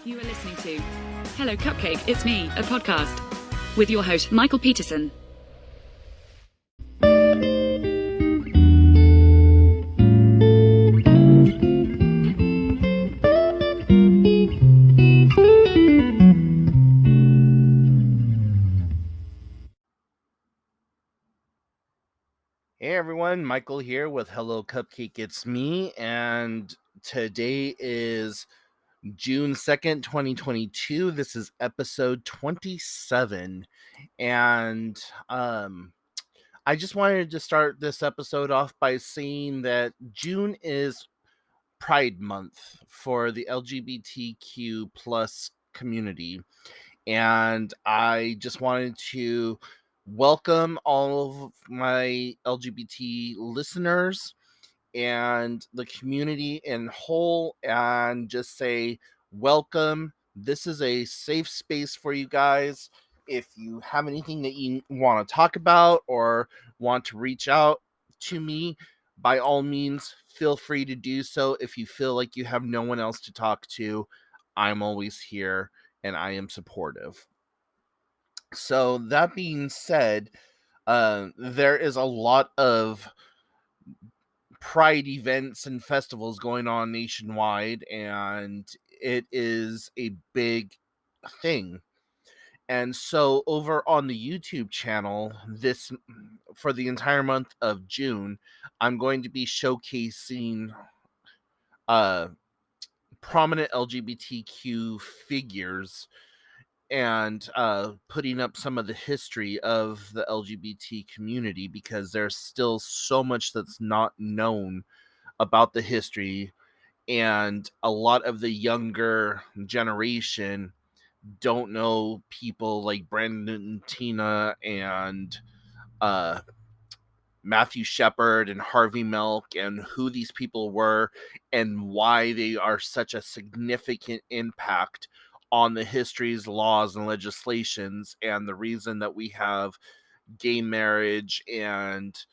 You are listening to Hello Cupcake, It's Me, a podcast with your host, Michael Peterson. Hey everyone, Michael here with Hello Cupcake, It's Me, and today is June 2nd, 2022. This is episode 27, and I just wanted to start this episode off by saying that June is Pride Month for the LGBTQ plus community, and I just wanted to welcome all of my LGBT listeners and the community in whole and just say welcome. This is a safe space for you guys. If you have anything that you want to talk about or want to reach out to me, by all means, feel free to do so. If you feel like you have no one else to talk to, I'm always here and I am supportive. So that being said, there is a lot of pride events and festivals going on nationwide, and it is a big thing. And so over on the YouTube channel, this for the entire month of June, I'm going to be showcasing uh prominent LGBTQ figures and putting up some of the history of the LGBT community, because there's still so much that's not known about the history, and a lot of the younger generation don't know people like Brandon and Tina and uh, Matthew Shepard and Harvey Milk, and who these people were and why they are such a significant impact on the histories, laws, and legislations, and the reason that we have gay marriage and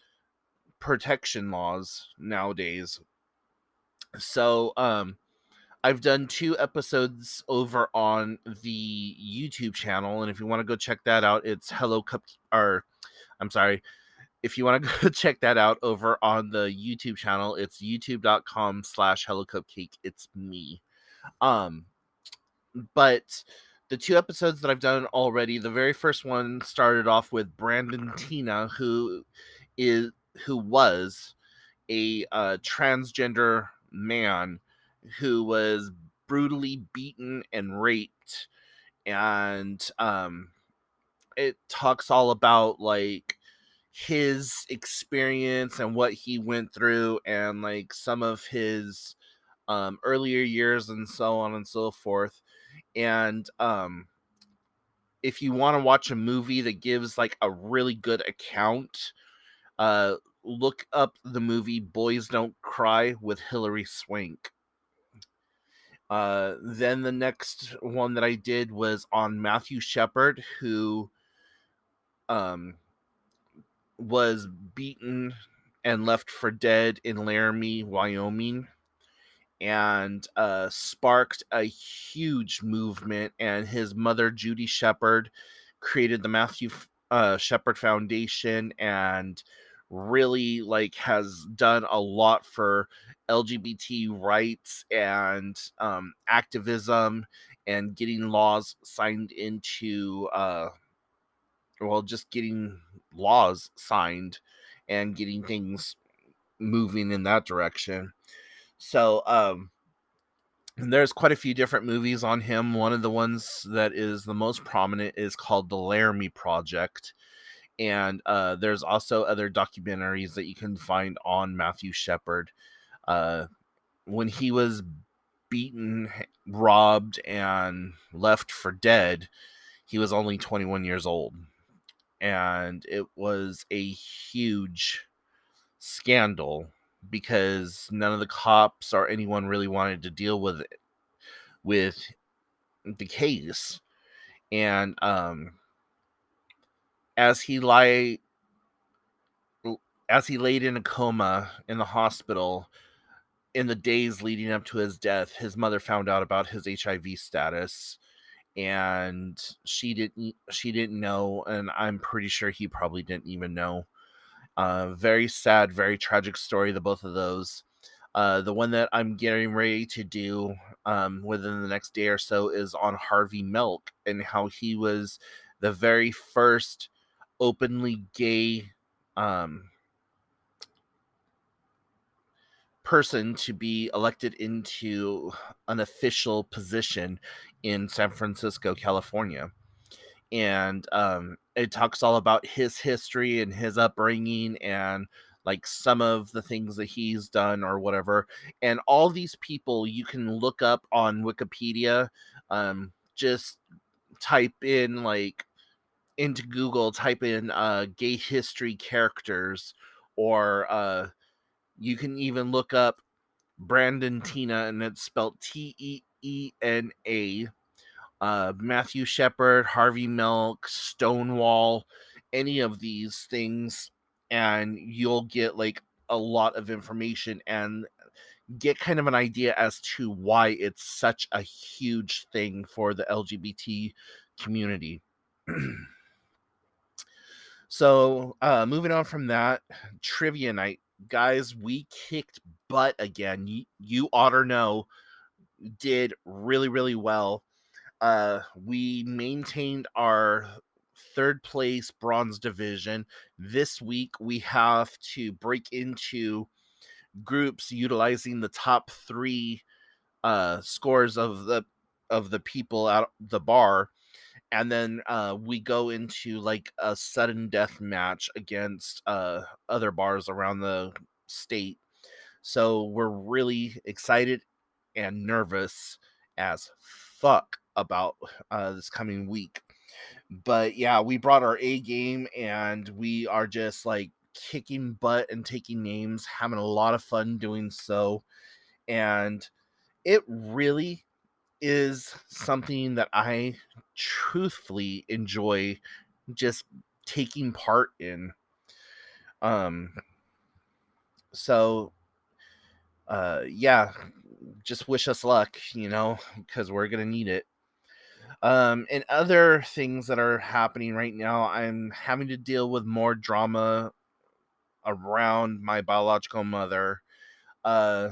protection laws nowadays. So, I've done 2 episodes over on the YouTube channel, and if you wanna go check that out, it's Hello Cup or I'm sorry, if you wanna go check that out over on the YouTube channel, it's youtube.com/hellocupcake, it's me. Um, but the 2 episodes that I've done already, the very first one started off with Brandon Tina, is who was a, transgender man who was brutally beaten and raped, and it talks all about like his experience and what he went through, and like some of his earlier years and so on and so forth. And if you want to watch a movie that gives like a really good account, uh look up the movie Boys Don't Cry with Hilary Swank. Then the next one that I did was on Matthew Shepard, who um, was beaten and left for dead in Laramie, Wyoming, and sparked a huge movement. And his mother, Judy Shepard, created the Matthew Shepard Foundation, and really like has done a lot for LGBT rights and activism, and getting laws signed into just getting laws signed and getting things moving in that direction. So there's quite a few different movies on him. One of the ones that is the most prominent is called The Laramie Project. And there's also other documentaries that you can find on Matthew Shepard. When he was beaten, robbed, and left for dead, he was only 21 years old. And it was a huge scandal because none of the cops or anyone really wanted to deal with the case. And as he laid in a coma in the hospital, in the days leading up to his death, his mother found out about his HIV status, and she didn't know, and I'm pretty sure he probably didn't even know. Very sad, very tragic story, the both of those. The one that I'm getting ready to do within the next day or so is on Harvey Milk, and how he was the very first openly gay um, person to be elected into an official position in San Francisco, California. And it talks all about his history and his upbringing, and like some of the things that he's done or whatever. And all these people you can look up on Wikipedia. Just type in, like, into Google, type in gay history characters, or you can even look up Brandon Tina, and it's spelled Teena. Matthew Shepard, Harvey Milk, Stonewall, any of these things, and you'll get like a lot of information and get kind of an idea as to why it's such a huge thing for the LGBT community. So, moving on from that, trivia night. Guys, we kicked butt again. You ought to know, did really, really well. We maintained our third place bronze division. This week we have to break into groups utilizing the top three scores of the people at the bar, and then we go into like a sudden death match against other bars around the state. So we're really excited and nervous as fuck about this coming week. But yeah, we brought our A game, and we are just like kicking butt and taking names, having a lot of fun doing so. And it really is something that I truthfully enjoy just taking part in. Um so yeah, just wish us luck, because we're gonna need it. And other things that are happening right now, I'm having to deal with more drama around my biological mother. Uh,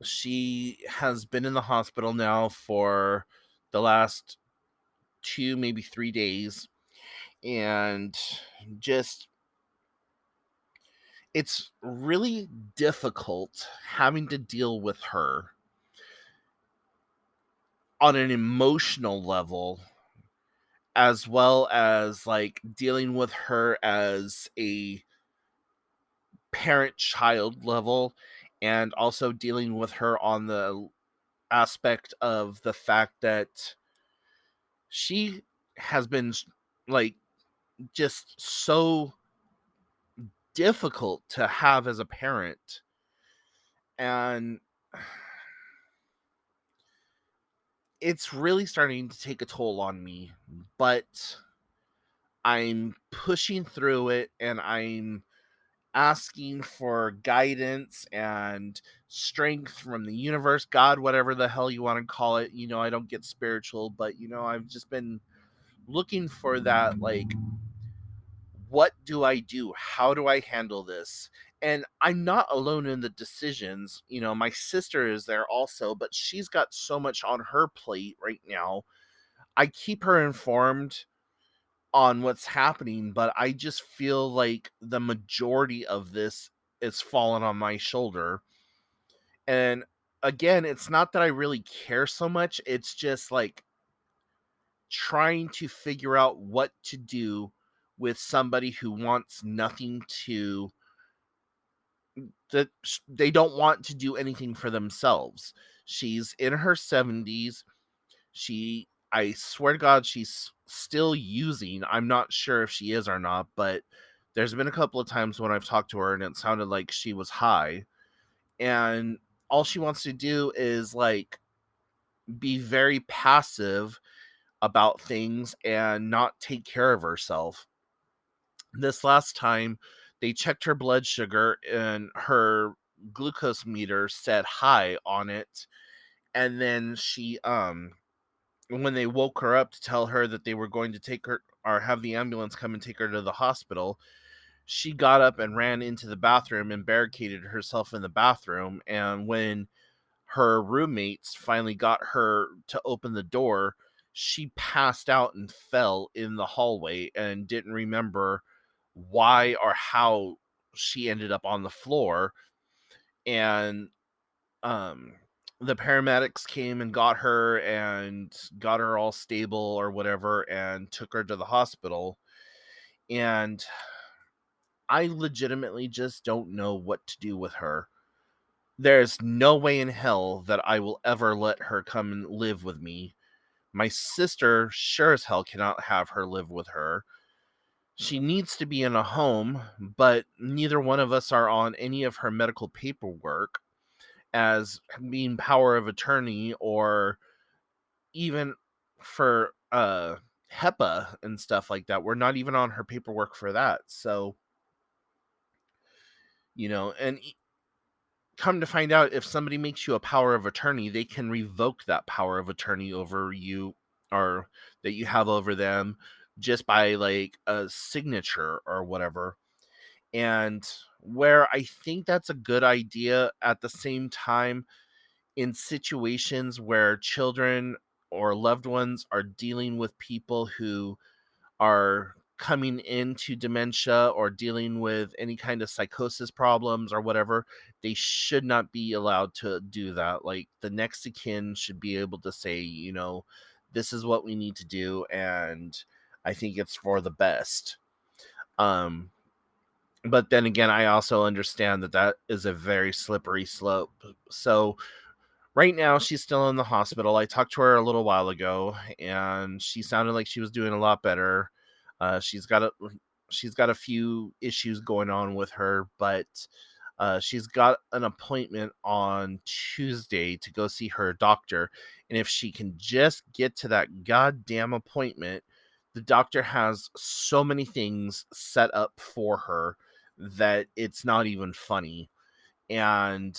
she has been in the hospital now for the last 2, maybe 3 days, and just it's really difficult having to deal with her on an emotional level, as well as like dealing with her as a parent child level, and also dealing with her on the aspect of the fact that she has been like just so difficult to have as a parent. And it's really starting to take a toll on me, but I'm pushing through it, and I'm asking for guidance and strength from the universe, God, whatever the hell you want to call it. I don't get spiritual, but I've just been looking for that, like, what do I do? How do I handle this? And I'm not alone in the decisions. My sister is there also, but she's got so much on her plate right now. I keep her informed on what's happening, but I just feel like the majority of this is falling on my shoulder. And again, it's not that I really care so much, it's just like trying to figure out what to do with somebody who wants nothing to that they don't want to do anything for themselves. She's in her 70s. I swear to God, she's still using. I'm not sure if she is or not, but there's been a couple of times when I've talked to her and it sounded like she was high. And all she wants to do is like be very passive about things and not take care of herself. This last time, they checked her blood sugar, and her glucose meter said high on it. And then she when they woke her up to tell her that they were going to take her or have the ambulance come and take her to the hospital, she got up and ran into the bathroom and barricaded herself in the bathroom. And when her roommates finally got her to open the door, she passed out and fell in the hallway and didn't remember why or how she ended up on the floor. And um the paramedics came and got her all stable or whatever and took her to the hospital. And I legitimately just don't know what to do with her. There's no way in hell that I will ever let her come and live with me. My sister sure as hell cannot have her live with her. She needs to be in a home, but neither one of us are on any of her medical paperwork as being power of attorney, or even for HEPA and stuff like that. We're not even on her paperwork for that. So, and come to find out, if somebody makes you a power of attorney, they can revoke that power of attorney over you, or that you have over them, just by like a signature or whatever. And where I think that's a good idea, at the same time, in situations where children or loved ones are dealing with people who are coming into dementia or dealing with any kind of psychosis problems or whatever, they should not be allowed to do that. Like, the next of kin should be able to say, this is what we need to do, and I think it's for the best. But then again, I also understand that that is a very slippery slope. So right now, she's still in the hospital. I talked to her a little while ago, and she sounded like she was doing a lot better. She's got a few issues going on with her, but she's got an appointment on Tuesday to go see her doctor. And if she can just get to that goddamn appointment, the doctor has so many things set up for her that it's not even funny. And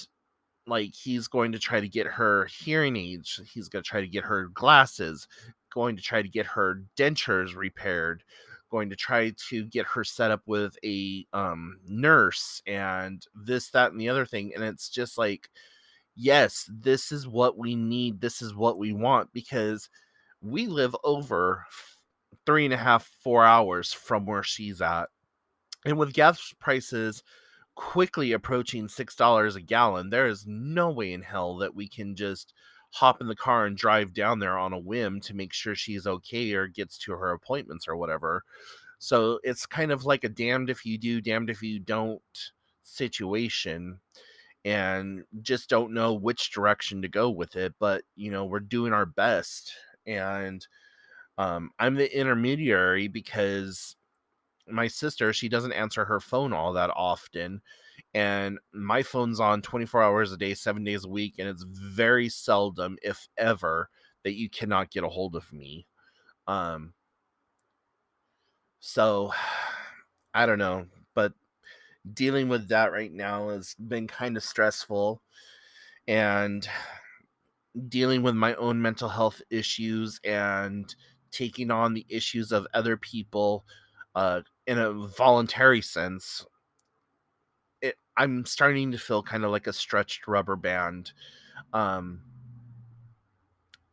like, he's going to try to get her hearing aids, he's going to try to get her glasses, going to try to get her dentures repaired, going to try to get her set up with a nurse, and this, that, and the other thing. And it's just like, yes, this is what we need, this is what we want, because we live over 3.5, 4 hours from where she's at. And with gas prices quickly approaching $6 a gallon, there is no way in hell that we can just hop in the car and drive down there on a whim to make sure she's okay or gets to her appointments or whatever. So it's kind of like a damned if you do, damned if you don't situation, and just don't know which direction to go with it. But, we're doing our best. And I'm the intermediary because my sister, she doesn't answer her phone all that often, and my phone's on 24 hours a day, 7 days a week, and it's very seldom, if ever, that you cannot get a hold of me. um so I don't know, but dealing with that right now has been kind of stressful, and dealing with my own mental health issues and taking on the issues of other people in a voluntary sense. I'm starting to feel kind of like a stretched rubber band. Um,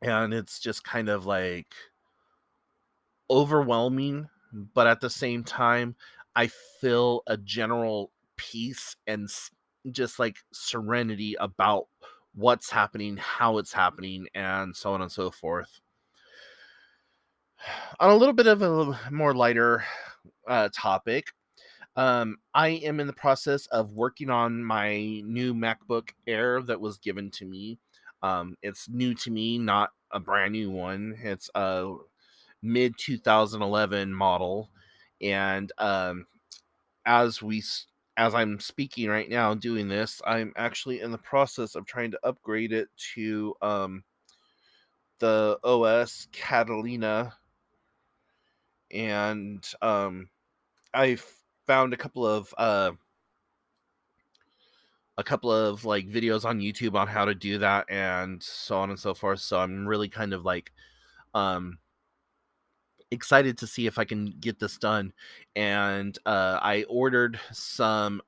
and it's just kind of like overwhelming, but at the same time, I feel a general peace and just like serenity about what's happening, how it's happening, and so on and so forth. On a little bit of a more lighter topic, I am in the process of working on my new MacBook Air that was given to me. It's new to me, not a brand new one. It's a mid 2011 model, and as we as I'm speaking right now, doing this, I'm actually in the process of trying to upgrade it to the OS Catalina, and I found a couple of a couple of like videos on YouTube on how to do that and so on and so forth. So I'm really kind of like um excited to see if I can get this done. And I ordered some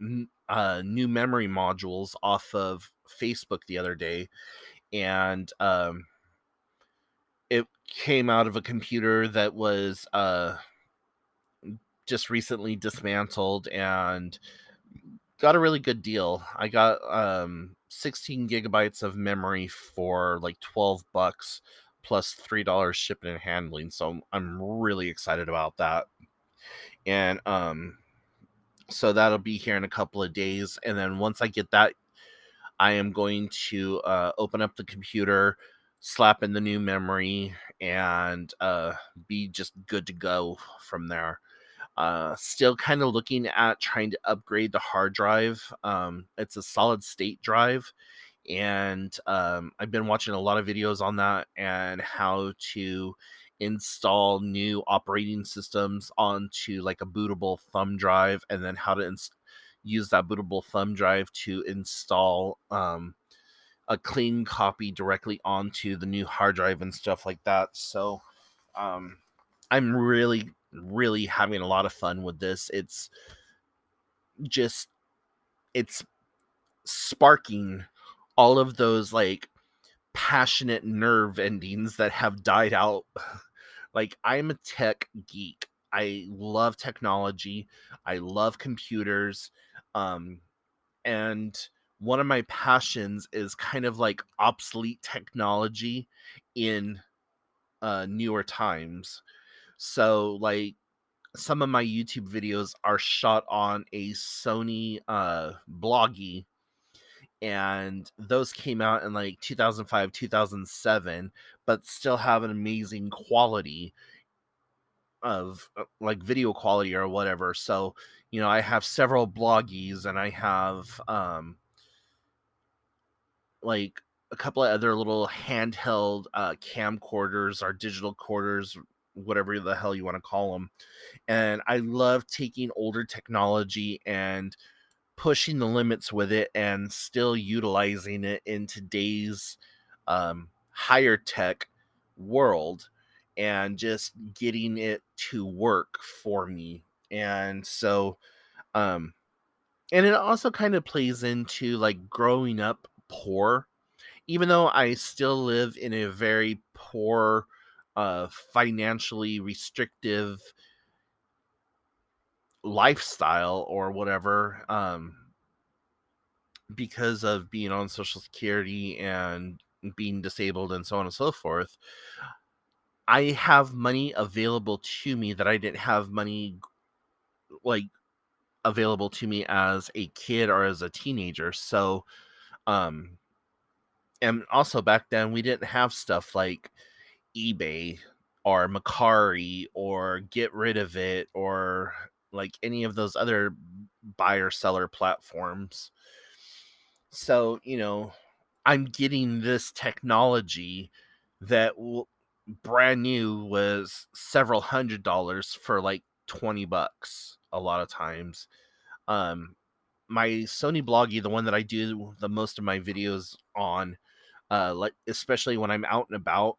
new memory modules off of Facebook the other day, and it came out of a computer that was just recently dismantled and got a really good deal. I got 16 gigabytes of memory for like $12 plus $3 shipping and handling. So I'm really excited about that. And so that'll be here in a couple of days. And then once I get that, I am going to open up the computer, slap in the new memory, and be just good to go from there. Still kind of looking at trying to upgrade the hard drive. It's a solid state drive, and I've been watching a lot of videos on that and how to install new operating systems onto like a bootable thumb drive, and then how to use that bootable thumb drive to install a clean copy directly onto the new hard drive and stuff like that. So um, I'm really having a lot of fun with this. Just it's sparking all of those like passionate nerve endings that have died out. Like, I'm a tech geek. I love technology. I love computers. Um, and one of my passions is kind of like obsolete technology in newer times. So, like, some of my YouTube videos are shot on a Sony Bloggy, and those came out in like 2005, 2007, but still have an amazing quality of like video quality or whatever. So, I have several bloggies, and I have like a couple of other little handheld camcorders or digital quarters, whatever the hell you want to call them. And I love taking older technology and pushing the limits with it and still utilizing it in today's higher tech world, and just getting it to work for me. And so um and it also kind of plays into like growing up poor, even though I still live in a very poor, financially restrictive lifestyle or whatever, because of being on Social Security and being disabled and so on and so forth. I have money available to me that I didn't have money like available to me as a kid or as a teenager. So, um, and also back then we didn't have stuff like eBay or Macari or Get Rid of It or like any of those other buyer seller platforms. So, I'm getting this technology that brand new was several $100s for like $20 a lot of times. Um my Sony Bloggy, the one that I do the most of my videos on, like especially when I'm out and about,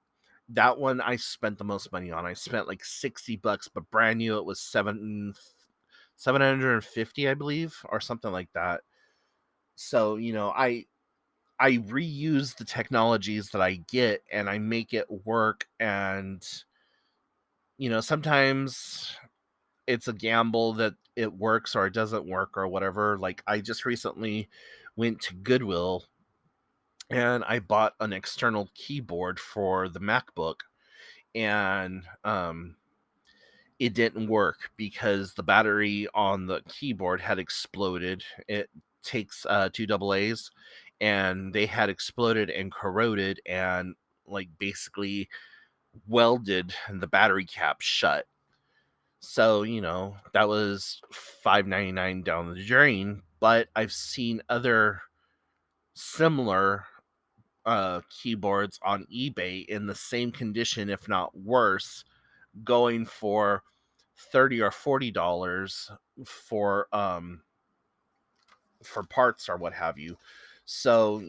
that one I spent the most money on. I spent like $60, but brand new it was 750, I believe, or something like that. So, I reuse the technologies that I get and I make it work. And, sometimes it's a gamble that it works or it doesn't work or whatever. Like, I just recently went to Goodwill and I bought an external keyboard for the MacBook, and it didn't work because the battery on the keyboard had exploded. It takes two double A's, and they had exploded and corroded and like basically welded the battery cap shut. So, that was $5.99 down the drain. But I've seen other similar keyboards on eBay in the same condition, if not worse, going for $30 or $40 for for parts or what have you. So,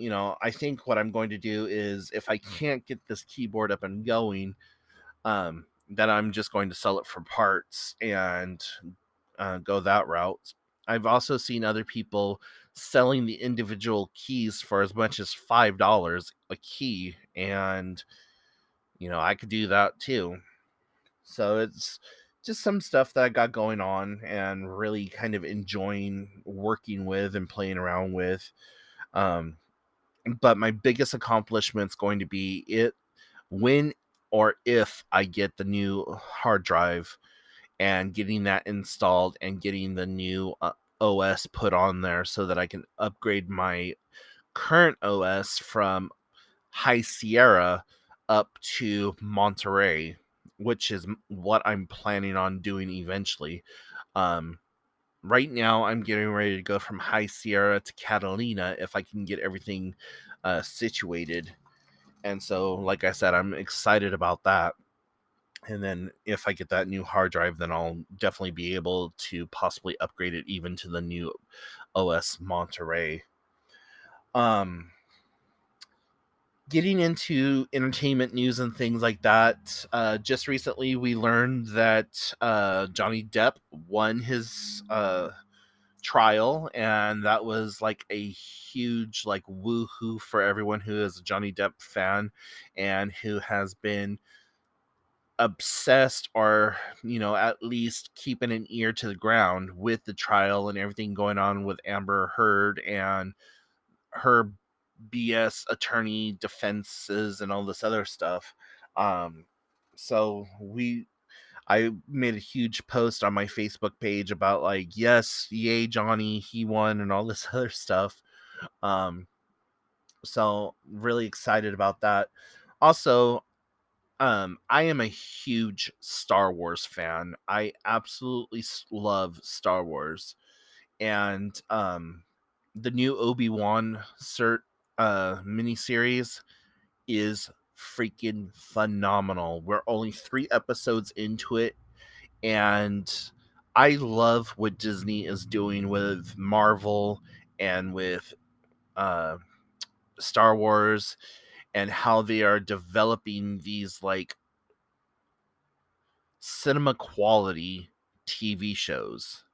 I think what I'm going to do is, if I can't get this keyboard up and going, then I'm just going to sell it for parts and go that route. I've also seen other people selling the individual keys for as much as $5 a key, and I could do that too. So it's just some stuff that I got going on and really kind of enjoying working with and playing around with. Um, but my biggest accomplishment is going to be it when or if I get the new hard drive and getting that installed and getting the new OS put on there so that I can upgrade my current OS from High Sierra up to Monterey, which is what I'm planning on doing eventually. Um, right now, I'm getting ready to go from High Sierra to Catalina if I can get everything situated. And so, like I said, I'm excited about that. And then if I get that new hard drive, then I'll definitely be able to possibly upgrade it even to the new OS Monterey. Um, Getting into entertainment news and things like that, just recently we learned that Johnny Depp won his trial, and that was like a huge like woohoo for everyone who is a Johnny Depp fan and who has been obsessed, or at least keeping an ear to the ground with the trial and everything going on with Amber Heard and her BS attorney defenses and all this other stuff. Um, so I made a huge post on my Facebook page about like, yes, yay, Johnny, he won and all this other stuff. Um, so really excited about that. Also, I am a huge Star Wars fan. I absolutely love Star Wars, and the new Obi-Wan miniseries is freaking phenomenal. We're only 3 episodes into it, and I love what Disney is doing with Marvel and with uh Star Wars, and how they are developing these like cinema quality TV shows.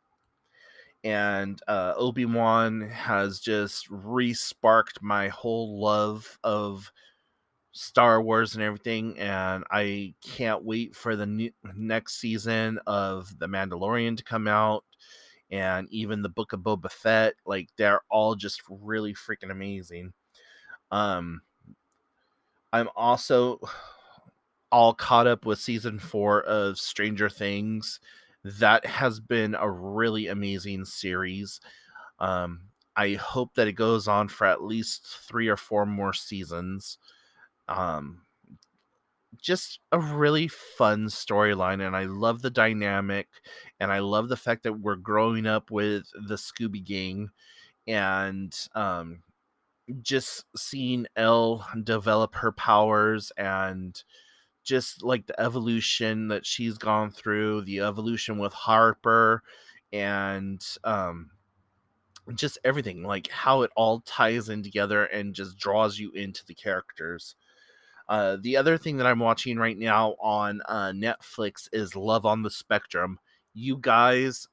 And Obi-Wan has just re-sparked my whole love of Star Wars and everything, and I can't wait for the next season of The Mandalorian to come out, and even the Book of Boba Fett. Like, they're all just really freaking amazing. Um, I'm also all caught up with season 4 of Stranger Things. That has been a really amazing series. I hope that it goes on for at least 3 or 4 more seasons. Um, just a really fun storyline, and I love the dynamic, and I love the fact that we're growing up with the Scooby Gang, and just seeing Elle develop her powers, and just like the evolution that she's gone through, the evolution with Harper, and just everything, like how it all ties in together and just draws you into the characters. The other thing that I'm watching right now on Netflix is Love on the Spectrum. You guys,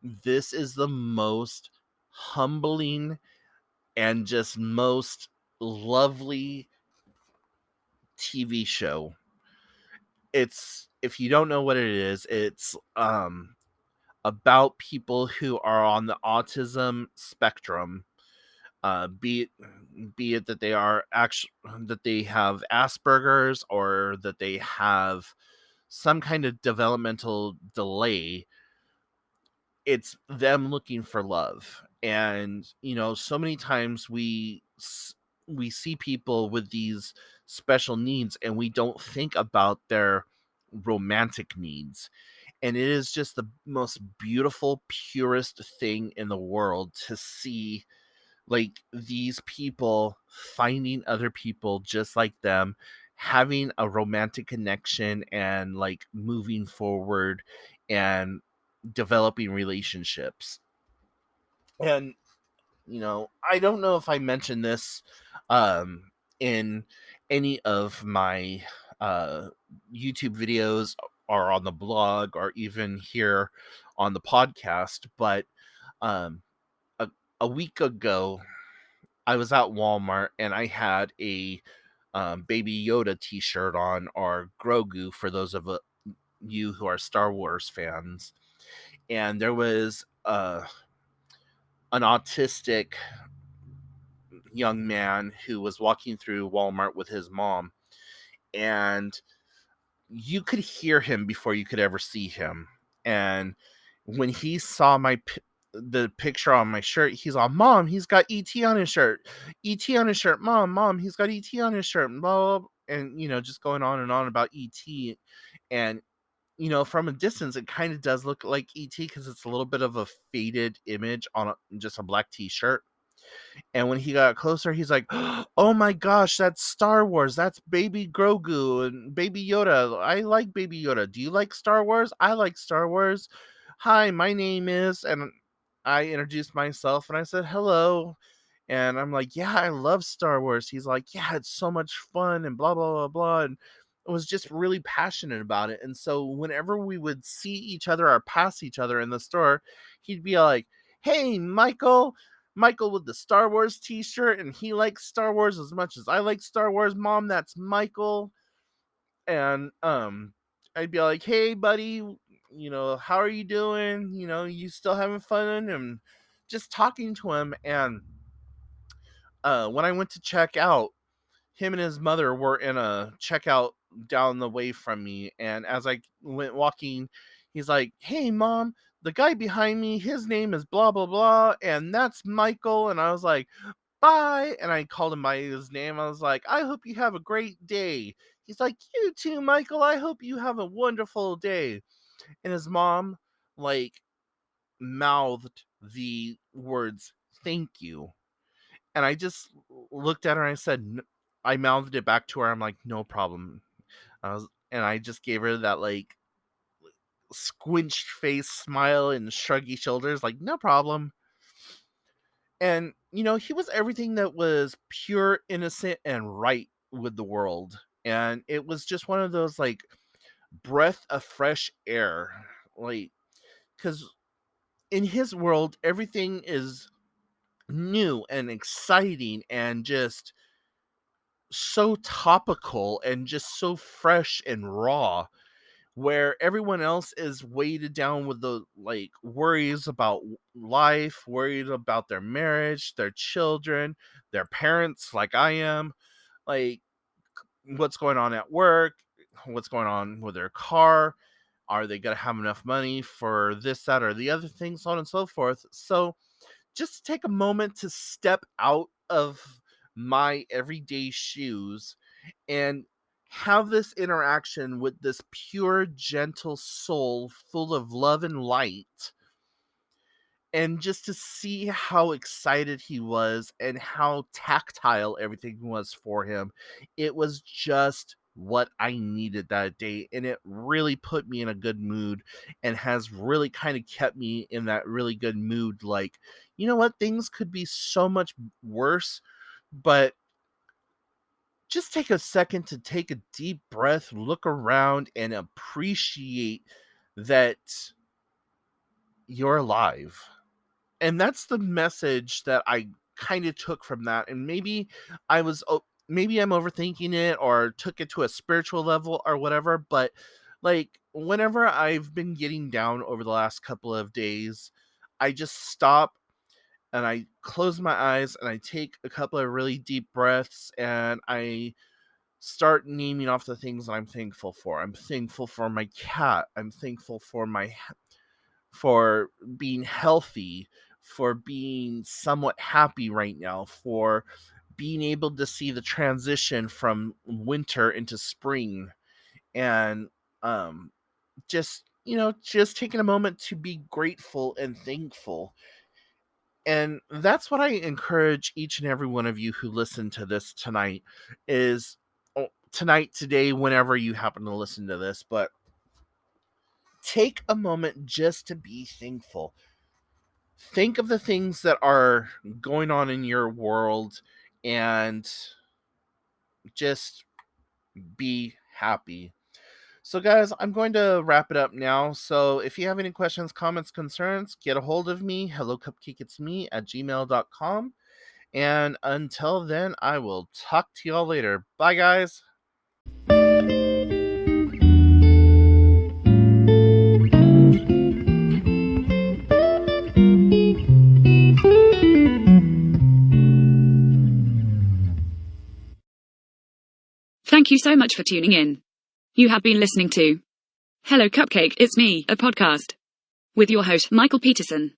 this is the most humbling and just most lovely TV show. It's, if you don't know what it is, it's about people who are on the autism spectrum, be it that they are actually, that they have Asperger's, or that they have some kind of developmental delay. It's them looking for love, and so many times we see people with these special needs, and we don't think about their romantic needs. And it is just the most beautiful, purest thing in the world to see, like, these people finding other people just like them, having a romantic connection, and like moving forward and developing relationships. And I don't know if I mentioned this um, in any of my uh, YouTube videos or on the blog or even here on the podcast, but um, a, a week ago, I was at Walmart and I had a Baby Yoda t-shirt on, or Grogu for those of you who are Star Wars fans. And there was an autistic young man who was walking through Walmart with his mom, and you could hear him before you could ever see him. And when he saw the picture on my shirt, he's all, "Mom, he's got ET on his shirt. ET on his shirt. Mom, he's got ET on his shirt." Blah, blah, blah. And just going on and on about ET. And from a distance, it kind of does look like ET because it's a little bit of a faded image on just a black T-shirt. And when he got closer, he's like, "Oh my gosh, that's Star Wars. That's Baby Grogu and Baby Yoda. I like Baby Yoda. Do you like Star Wars? I like Star Wars. Hi, my name is," and I introduced myself and I said, "Hello." And I'm like, "Yeah, I love Star Wars." He's like, "Yeah, it's so much fun," and blah, blah, blah, blah. And was just really passionate about it. And so whenever we would see each other or pass each other in the store, he'd be like, "Hey, Michael with the Star Wars t-shirt, and he likes Star Wars as much as I like Star Wars. Mom, that's Michael." And I'd be like, "Hey, buddy, how are you doing? You still having fun?" And just talking to him. And when I went to check out, him and his mother were in a checkout down the way from me. And as I went walking, he's like, "Hey, Mom, the guy behind me, his name is blah, blah, blah, and that's Michael." And I was like, "Bye." And I called him by his name. I was like, "I hope you have a great day." He's like, "You too, Michael. I hope you have a wonderful day." And his mom, like, mouthed the words, "Thank you." And I just looked at her and I said, I mouthed it back to her. I'm like, "No problem." And I just gave her that, like, squinched face smile and shruggy shoulders, like, "No problem." And he was everything that was pure, innocent, and right with the world. And it was just one of those, like, breath of fresh air, like, because in his world everything is new and exciting and just so topical and just so fresh and raw, where everyone else is weighted down with the, like, worries about life, worried about their marriage, their children, their parents, like I am, like, what's going on at work, what's going on with their car, are they going to have enough money for this, that, or the other thing, so on and so forth. So just to take a moment to step out of my everyday shoes and have this interaction with this pure, gentle soul full of love and light, and just to see how excited he was and how tactile everything was for him, it was just what I needed that day. And it really put me in a good mood and has really kind of kept me in that really good mood. Like, you know what? Things could be so much worse, but just take a second to take a deep breath, look around, and appreciate that you're alive. And that's the message that I kind of took from that. And maybe I'm overthinking it or took it to a spiritual level or whatever, but, like, whenever I've been getting down over the last couple of days, I just stop and I close my eyes and I take a couple of really deep breaths and I start naming off the things that I'm thankful for. I'm thankful for my cat. I'm thankful for for being healthy, for being somewhat happy right now, for being able to see the transition from winter into spring, and um just taking a moment to be grateful and thankful. And that's what I encourage each and every one of you who listen to this tonight is, tonight, today, whenever you happen to listen to this, but take a moment just to be thankful. think of the things that are going on in your world and just be happy. So, guys, I'm going to wrap it up now. So, if you have any questions, comments, concerns, get a hold of me. HelloCupcakeIt'sMe at gmail.com. And until then, I will talk to y'all later. Bye, guys. Thank you so much for tuning in. You have been listening to Hello Cupcake, It's Me, a podcast with your host, Michael Peterson.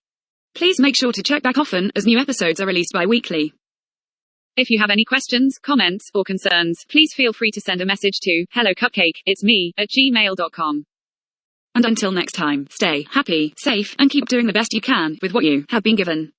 Please make sure to check back often as new episodes are released bi-weekly. If you have any questions, comments, or concerns, please feel free to send a message to hellocupcakeitsme at gmail.com. And until next time, stay happy, safe, and keep doing the best you can with what you have been given.